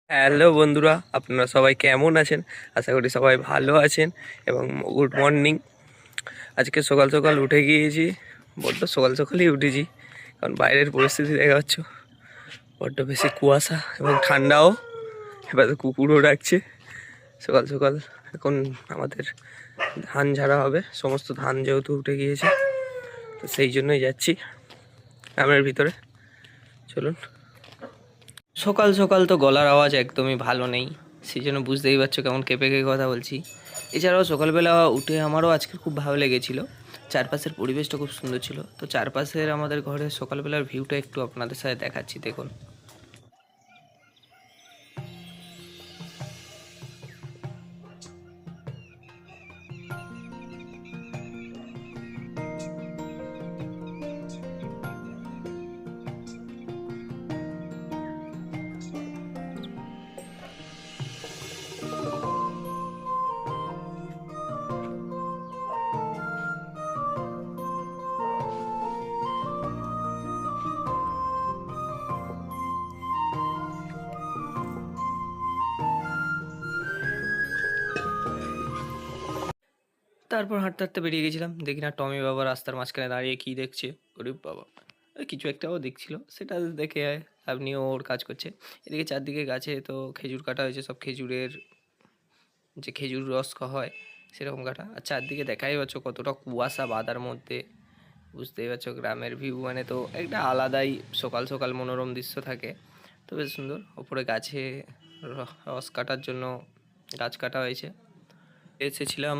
Hello বন্ধুরা, আপনারা সবাই কেমন আছেন? আশা করি সবাই ভালো আছেন এবং গুড মর্নিং। আজকে সকাল সকাল উঠে গিয়েছি, বড্ড সকাল সকালই উঠেছি কারণ বাইরের পরিস্থিতি দেখা পাচ্ছ, বড্ড বেশি কুয়াশা এবং ঠান্ডাও। এবার তো কুকুরও ডাকছে সকাল সকাল। এখন আমাদের ধান ঝাড়া হবে, সমস্ত ধান যেহেতু উঠে গিয়েছে তো সেই জন্যই যাচ্ছি গ্রামের ভিতরে। চলুন। সকাল সকাল তো গলার আওয়াজ একদমই ভালো নেই, সেই জন্য বুঝতেই পারছো কেমন কেঁপে কেঁপে কথা বলছি। এছাড়াও সকালবেলা উঠে আমারও আজকে খুব ভালো লেগেছিলো, চারপাশের পরিবেশটা খুব সুন্দর ছিল। তো চারপাশের আমাদের ঘরের সকালবেলার ভিউটা একটু আপনাদের সাথে দেখাচ্ছি, দেখুন। তারপর হাঁটতে হাঁটতে বেরিয়ে গেছিলাম, দেখি না টমি বাবা রাস্তার মাঝখানে দাঁড়িয়ে কী দেখছে। ওরে বাবা, কিছু একটাও দেখছিল, সেটা দেখে আপনিও ওর কাজ করছে। এদিকে চারদিকে গাছে তো খেজুর কাটা হয়েছে, সব খেজুরের যে খেজুর রস হয় সেরকম কাটা। আর চারদিকে দেখাই পাচ্ছ কতটা কুয়াশা বাদার মধ্যে, বুঝতেই পারছো গ্রামের ভিউ মানে তো একটা আলাদাই সকাল সকাল মনোরম দৃশ্য থাকে। তো বেশ সুন্দর। ওপরে গাছে রস কাটার জন্য গাছ কাটা হয়েছে। এসেছিলাম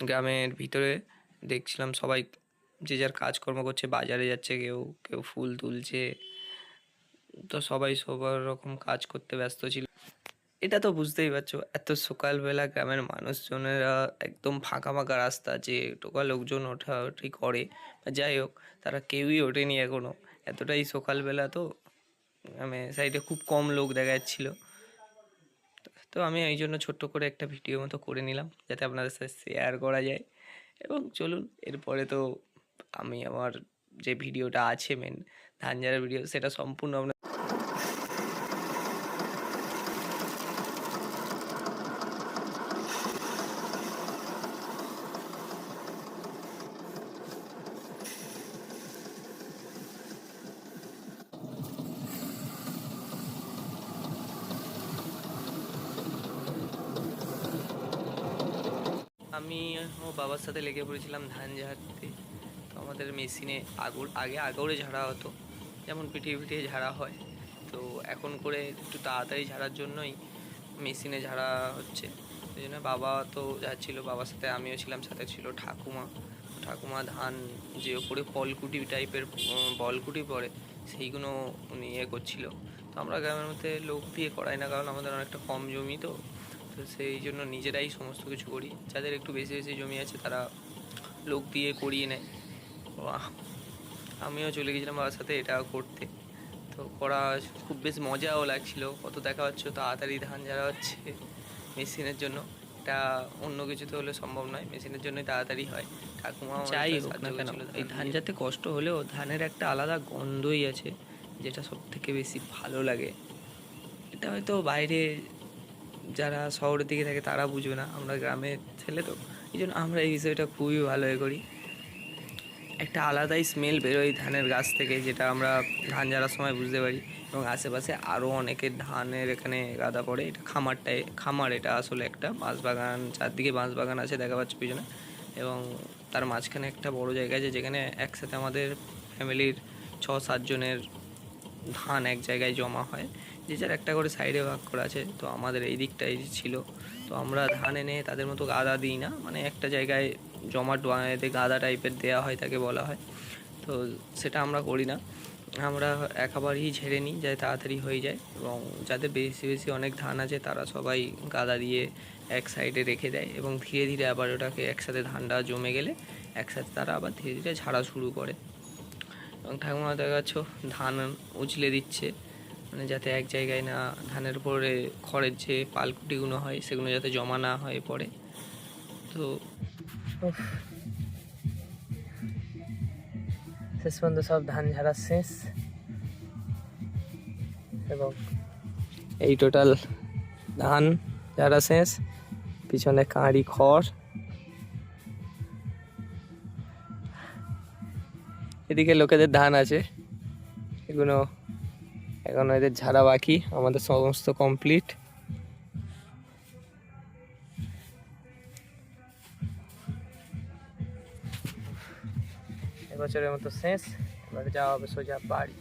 গ্রামের ভিতরে, দেখছিলাম সবাই যে যার কাজকর্ম করছে, বাজারে যাচ্ছে, কেউ কেউ ফুল তুলছে, তো সবাই সবার রকম কাজ করতে ব্যস্ত ছিল। এটা তো বুঝতেই পারছো, এত সকালবেলা গ্রামের মানুষজনেরা একদম ফাঁকা ফাঁকা রাস্তা, যে টোকা লোকজন ওঠাউঠি করে বা যাই হোক, তারা কেউই ওঠেনি এখনও। এতটাই সকালবেলা তো গ্রামে সাইডে খুব কম লোক দেখা যাচ্ছিলো। তো আমি এই জন্য ছোট্ট করে একটা ভিডিও মতো করে নিলাম যাতে আপনাদের সাথে শেয়ার করা যায়। এবং চলুন, এরপরে তো আমি আমার যে ভিডিওটা আছে মেন ধান ঝাড়ার ভিডিও, সেটা সম্পূর্ণ আপনার। আমি ও বাবার সাথে লেগে পড়েছিলাম ধান ঝাড়তে। তো আমাদের মেশিনে আগে আগড়ে ঝাড়া হতো, যেমন পিটিয়ে পিটিয়ে ঝাড়া হয়। তো এখন করে একটু তাড়াতাড়ি ঝাড়ার জন্যই মেশিনে ঝাড়া হচ্ছে। সেই জন্য বাবা তো যাচ্ছিলো, বাবার সাথে আমিও ছিলাম, সাথে ছিল ঠাকুমা। ঠাকুমা ধান যে ওপরে পলকুটি টাইপের বলকুটি পড়ে সেইগুলো উনি করছিল। তো আমরা গ্রামের মধ্যে লোক দিয়ে করাই না, কারণ আমাদের অনেকটা কম জমি, তো তো সেই জন্য নিজেরাই সমস্ত কিছু করি। যাদের একটু বেশি বেশি জমি আছে তারা লোক দিয়ে করিয়ে নেয়। তো আমিও চলে গেছিলাম বাবার সাথে এটা করতে। তো করা খুব বেশ মজাও লাগছিল। কত দেখা হচ্ছে তাড়াতাড়ি ধান ঝাড়া হচ্ছে মেশিনের জন্য। এটা অন্য কিছুতে হলে সম্ভব নয়, মেশিনের জন্যই তাড়াতাড়ি হয়। ঠাকুমা যাই হোক না কেন, এই ধান যাতে কষ্ট হলেও ধানের একটা আলাদা গন্ধই আছে, যেটা সব থেকে বেশি ভালো লাগে। এটা হয়তো বাইরে যারা শহরের দিকে থাকে তারা বুঝবে না, আমরা গ্রামের ছেলে তো এই জন্য আমরা এই বিষয়টা খুবই ভালো করি। একটা আলাদাই স্মেল বেরোয় ধানের গাছ থেকে, যেটা আমরা ধান ঝাড়ার সময় বুঝতে পারি। এবং আশেপাশে আরও অনেকের ধানের এখানে গাদা পড়ে। এটা খামার, এটা আসলে একটা বাঁশবাগান, চারদিকে বাঁশবাগান আছে দেখা পাচ্ছে পিছনে। এবং তার মাঝখানে একটা বড় জায়গা আছে যেখানে একসাথে আমাদের ফ্যামিলির 6-7 জনের ধান এক জায়গায় জমা হয়। যে যার একটা করে সাইডে ভাগ করা আছে। তো আমাদের এই দিকটাই ছিল। তো আমরা ধান এনে তাদের মতো গাদা দিই না, মানে একটা জায়গায় জমাট বানাতে গাদা টাইপের দেওয়া হয়, তাকে বলা হয়। তো সেটা আমরা করি না, আমরা একেবারেই ঝেড়ে নিই যাতে তাড়াতাড়ি হয়ে যায়। এবং যাদের বেশি বেশি অনেক ধান আছে তারা সবাই গাদা দিয়ে এক সাইডে রেখে দেয়, এবং ধীরে ধীরে আবার ওটাকে একসাথে ধানটা জমে গেলে একসাথে তারা আবার ধীরে ধীরে ঝাড়া শুরু করে। এবং ঠাকুমা দেখা যাচ্ছে ধান উছলে দিচ্ছে, মানে যাতে এক জায়গায় না ধানের উপরে খড়ের যে পালকুটিগুলো হয় সেগুলো যাতে জমা না হয়ে পড়ে। তো শেষ পর্যন্ত সব ধান ঝাড়া শেষ, এবং এই টোটাল ধান ঝাড়া শেষ, পিছনে কাঁড়ি খড়, এদিকে লোকেদের ধান আছে, এগুলো এখন এদের ঝাড়া বাকি, আমাদের সমস্ত কমপ্লিট। এবছরের মতো শেষ, এবারে যাওয়া হবে সোজা বাড়ি।